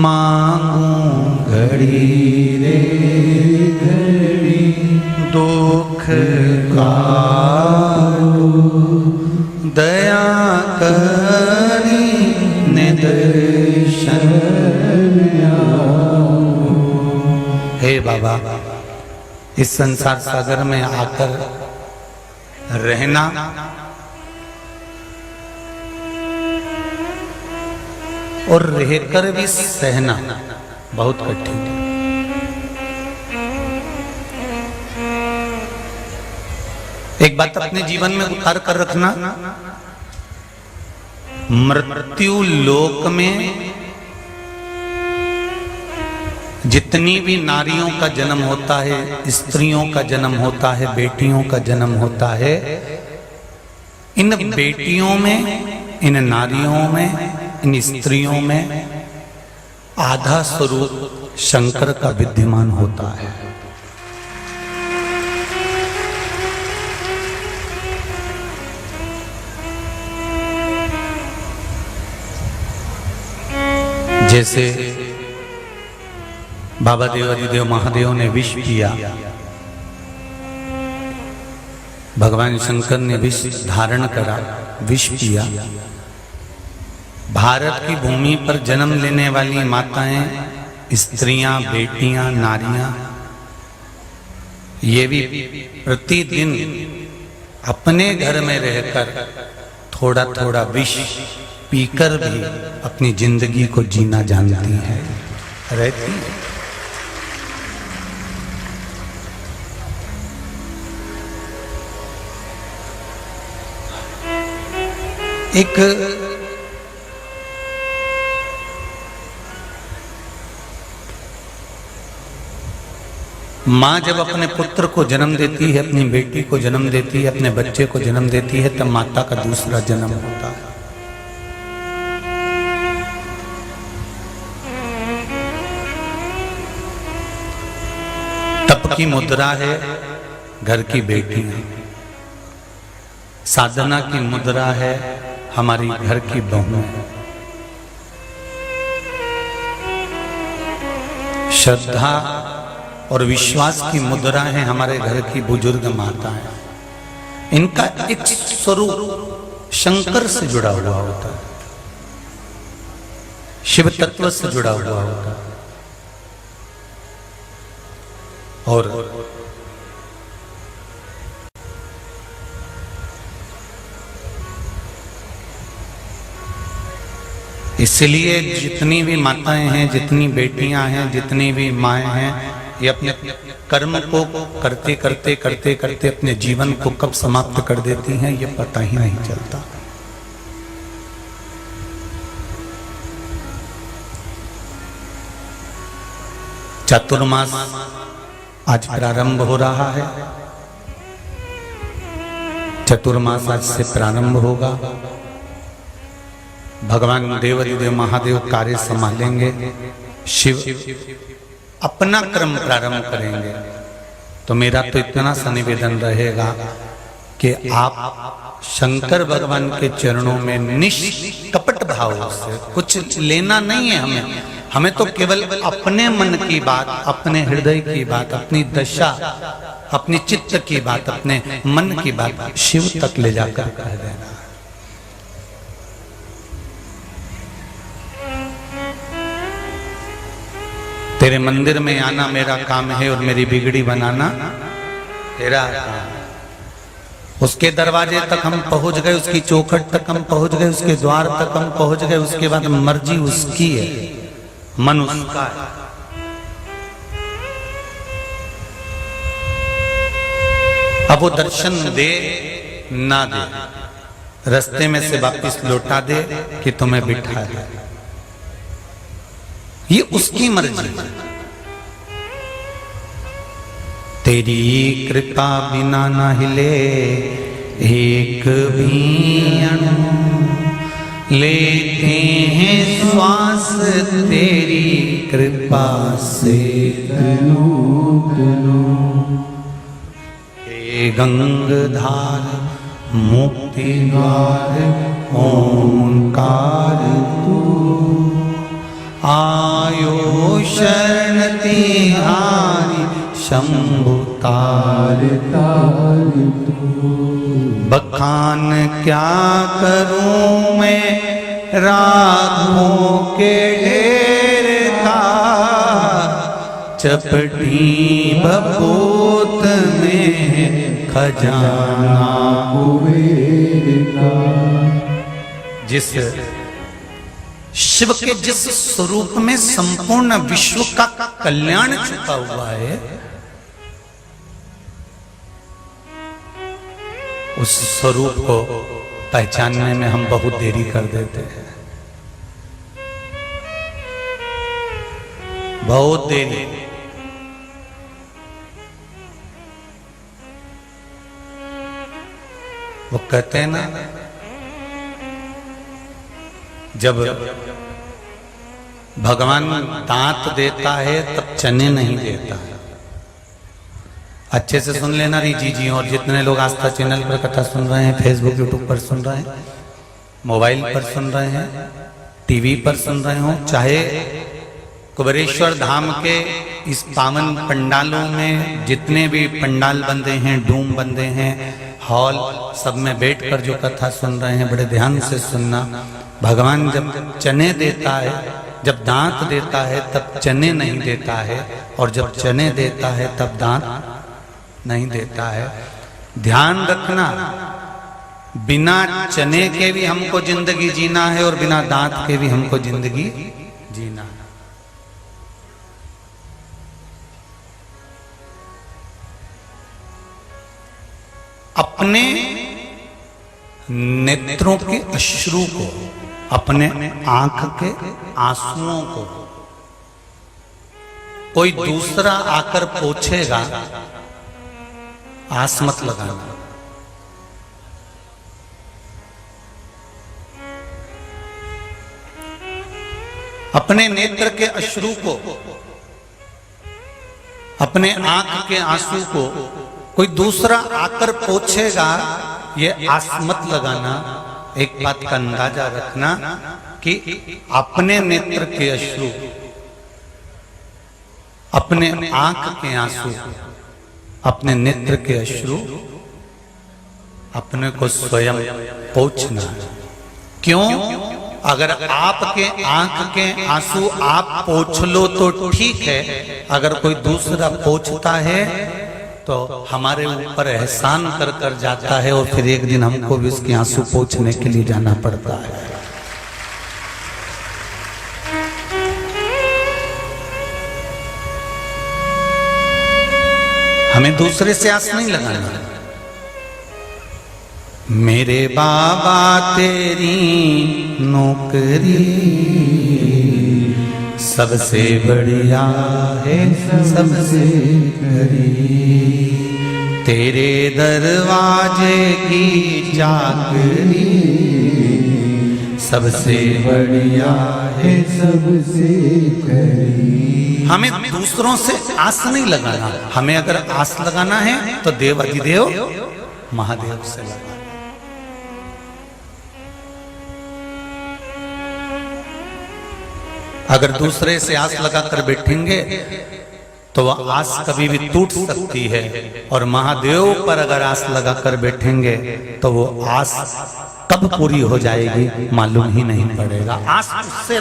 मांगू घड़ी रे घड़ी दुख कारो दया करी निदर्शन। हे बाबा, इस संसार सागर में आकर रहना और रहकर भी सहना बहुत कठिन है। एक बात अपने जीवन में उतार कर रखना, मृत्यु लोक में जितनी भी नारियों का जन्म होता है, स्त्रियों का जन्म होता है, बेटियों का जन्म होता है, इन बेटियों में, इन नारियों में, इन स्त्रियों में आधा स्वरूप शंकर का विद्यमान होता है। जैसे बाबा देवादिदेव महादेव ने विष पिया, भगवान शंकर ने विष धारण करा, विष पिया। भारत की भूमि पर जन्म लेने वाली माताएं, स्त्रियां, बेटियां, नारियां, ये भी प्रतिदिन अपने घर में रहकर थोड़ा थोड़ा विष पीकर भी अपनी जिंदगी को जीना जानती है, रहती है। एक माँ जब अपने पुत्र को जन्म देती है, अपनी बेटी को जन्म देती है, अपने बच्चे को जन्म देती है, तब माता का दूसरा जन्म होता है। तप की मुद्रा है घर की बेटियां, साधना की मुद्रा है हमारी घर की बहू, श्रद्धा और विश्वास की मुद्रा है हमारे घर की बुजुर्ग माताएं। इनका एक स्वरूप शंकर से जुड़ा हुआ होता है, शिव तत्व से जुड़ा हुआ होता है। और इसलिए जितनी भी माताएं हैं, जितनी बेटियां हैं, जितनी भी माएं हैं, ये अपने कर्म को करते करते करते करते अपने जीवन को कब समाप्त कर देती हैं ये पता ही नहीं चलता। चातुर्मास आज प्रारंभ हो रहा है, चतुर्मास आज से प्रारंभ होगा। भगवान देवादिदेव महादेव कार्य संभालेंगे, शिव अपना क्रम प्रारंभ करेंगे। तो मेरा तो इतना सा निवेदन रहेगा कि आप शंकर भगवान के चरणों में निष्कपट भाव से, कुछ लेना नहीं है हमें तो केवल अपने मन की बात, अपने हृदय की बात, अपनी दशा, अपनी चित्त की बात, अपने मन की बात शिव तक ले जाकर कह देना। तेरे मंदिर में आना मेरा काम है और मेरी बिगड़ी बनाना तेरा काम। उसके दरवाजे तक हम पहुंच गए, उसकी चौखट तक हम पहुंच गए, उसके द्वार तक हम पहुंच गए। उसके बाद मर्जी उसकी है, मन उसका है। अब वो दर्शन दे ना दे, रास्ते में से वापिस लौटा दे कि तुम्हें बिठा है, ये उसकी मर्जी। तेरी कृपा बिना न हिले एक भी अणु, लेते हैं श्वास तेरी कृपा से तनु तनु। हे गंगाधार मुक्ति द्वार ओंकार तू, आयो शरण तिहारी शंभु तार तार बखान क्या करूं मैं राखों के ढेर का चपटी बपोत में खजाना कुबेर का। जिस शिव के जिस स्वरूप में संपूर्ण विश्व का कल्याण छुपा हुआ है, उस स्वरूप को पहचानने में हम बहुत देरी कर देते हैं, बहुत देरी। वो कहते हैं ना, जब भगवान दांत देता है तब चने नहीं देता है। अच्छे से सुन लेना रीजी जी, और जितने लोग आस्था चैनल पर कथा सुन रहे हैं, फेसबुक यूट्यूब पर सुन रहे हैं, मोबाइल पर सुन रहे हैं, टीवी पर सुन रहे हो, चाहे कुबेरेश्वर धाम के इस पावन पंडालों में जितने भी पंडाल बंदे हैं, डूम बंदे हैं, हॉल, सब में बैठकर जो कथा सुन रहे हैं, बड़े ध्यान से सुनना। भगवान जब चने देता है, जब दांत देता है तब चने नहीं देता है, और जब चने देता है तब दांत नहीं देता है। ध्यान रखना, बिना चने के भी हमको जिंदगी जीना है और बिना दांत के भी हमको जिंदगी जीना है। अपने नेत्रों के अश्रु को, अपने आंख के आंसुओं को कोई दूसरा आकर पोंछेगा, आस मत लगाना। अपने नेत्र के अश्रु को, अपने आंख के आंसू को कोई दूसरा आकर पोंछेगा, ये आस मत लगाना। एक बात का अंदाजा रखना कि अपने नेत्र के अश्रु, अपने आंख के आंसू, अपने नेत्र के अश्रु अपने को स्वयं पोंछना है। क्यों? अगर आपके आंख के आंसू आप पोंछ लो तो ठीक है, अगर कोई दूसरा पोंछता है तो हमारे ऊपर एहसान कर कर जाता है, और फिर एक दिन हमको भी उसके आंसू पोंछने के लिए जाना पड़ता है। हमें दूसरे से आस नहीं लगाना। मेरे बाबा तेरी नौकरी सबसे बढ़िया है, सबसे करीब तेरे दरवाजे की चाकरी सबसे बढ़िया है, सबसे करीब। हमें दूसरों से आस नहीं लगाना, हमें अगर आस लगाना है तो देवाधिदेव महादेव से लगाना। अगर दूसरे से आस लगाकर बैठेंगे तो वह आस कभी भी टूट सकती है, और महादेव पर अगर आस लगाकर बैठेंगे तो वो आस कब पूरी हो जाएगी मालूम ही नहीं पड़ेगा। आस उससे